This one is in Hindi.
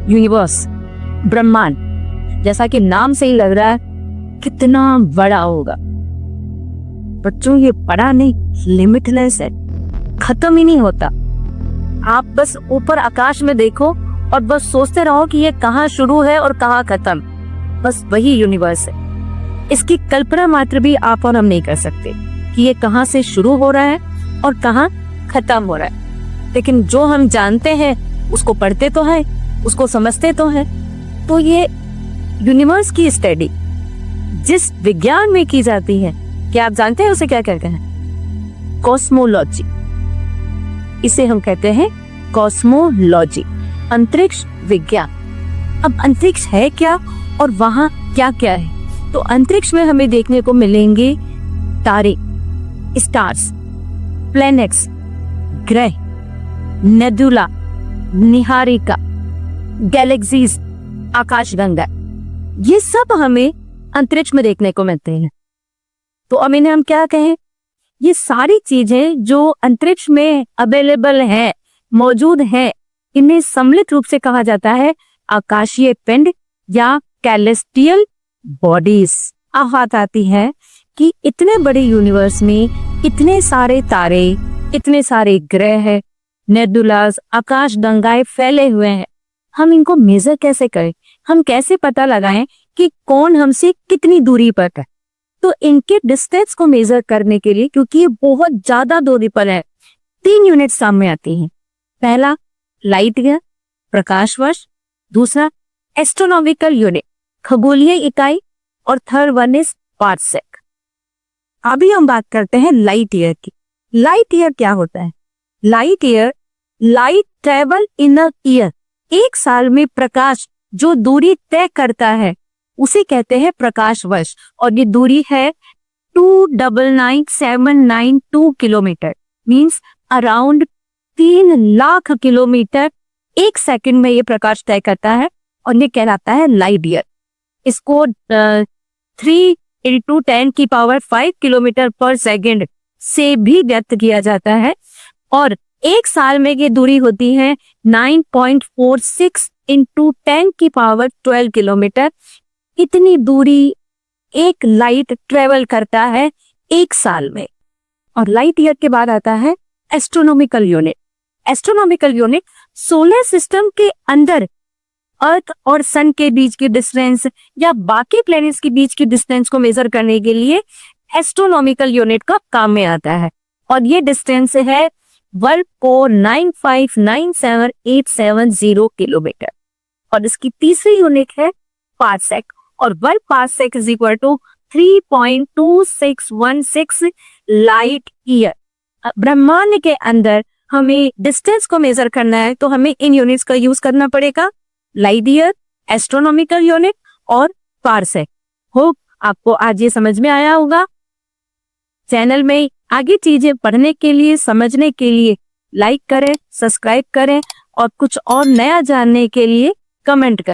यूनिवर्स, ब्रह्मांड, जैसा कि नाम से ही लग रहा है कितना बड़ा होगा। बच्चों ये बड़ा नहीं, लिमिटलेस है, खत्म ही नहीं होता। आप बस ऊपर आकाश में देखो और बस सोचते रहो कि ये कहाँ शुरू है और कहाँ खत्म। बस वही यूनिवर्स है। इसकी कल्पना मात्र भी आप और हम नहीं कर सकते कि ये कहाँ से शुरू हो रहा है और कहाँ खत्म हो रहा है। लेकिन जो हम जानते हैं उसको पढ़ते तो है, उसको समझते तो है। तो ये यूनिवर्स की स्टडी जिस विज्ञान में की जाती है, क्या आप जानते हैं उसे क्या कहते हैं? कॉस्मोलॉजी। इसे हम कहते हैं कॉस्मोलॉजी, अंतरिक्ष विज्ञान। अब अंतरिक्ष है क्या और वहां क्या क्या है? तो अंतरिक्ष में हमें देखने को मिलेंगे तारे, स्टार्स, प्लैनेट्स, ग्रह, नेबुला, निहारिका, गैलेक्सीज, आकाशगंगा, ये सब हमें अंतरिक्ष में देखने को मिलते हैं। तो अब इन्हें हम क्या कहें? ये सारी चीजें जो अंतरिक्ष में अवेलेबल है, मौजूद है, इन्हें सम्मिलित रूप से कहा जाता है आकाशीय पिंड या कैलेस्टियल बॉडीज। अब बात आती है कि इतने बड़े यूनिवर्स में इतने सारे तारे, इतने सारे ग्रह, नेबुलास, आकाशगंगाएं फैले हुए हैं। हम इनको मेजर कैसे करें? हम कैसे पता लगाएं कि कौन हमसे कितनी दूरी पर है? तो इनके डिस्टेंस को मेजर करने के लिए, क्योंकि ये बहुत ज्यादा दूरी पर है, 3 यूनिट सामने आती हैं। पहला लाइट ईयर, प्रकाश वर्ष, दूसरा एस्ट्रोनॉमिकल यूनिट, खगोलीय इकाई, और थर्ड वन इज पार्सेक। अभी हम बात करते हैं लाइट ईयर की। लाइट ईयर क्या होता है? Light year, light travel in a year, एक साल में प्रकाश जो दूरी तय करता है उसे कहते हैं प्रकाश वर्ष, और ये दूरी है 299,792 kilometre, means around 3 lakh kilometre एक सेकंड में ये प्रकाश तय करता है, और ये कहलाता है लाइट ईयर। इसको 3 × 10⁵ किलोमीटर पर सेकंड से भी व्यक्त किया जाता है, और एक साल में ये दूरी होती है 9.46 × 10⁻12 किलोमीटर। इतनी दूरी एक लाइट ट्रेवल करता है एक साल में। और लाइट ईयर के बाद आता है astronomical unit. Astronomical unit solar system के अंदर अर्थ और सन के बीच की डिस्टेंस या बाकी प्लैनेट्स के बीच की डिस्टेंस को मेजर करने के लिए एस्ट्रोनॉमिकल यूनिट का काम में आता है, और ये डिस्टेंस है 1,495,780 किलोमीटर। और इसकी तीसरी यूनिट है पार्सेक, और 1 parsec is equal to 3.2616 light year. ब्रह्मांड के अंदर हमें डिस्टेंस को मेजर करना है तो हमें इन यूनिट्स का यूज करना पड़ेगा, लाइट ईयर, एस्ट्रोनॉमिकल यूनिट और पार्सेक। होप आपको आज ये समझ में आया होगा। चैनल में आगे चीजें पढ़ने के लिए, समझने के लिए लाइक करें, सब्सक्राइब करें, और कुछ और नया जानने के लिए कमेंट करें।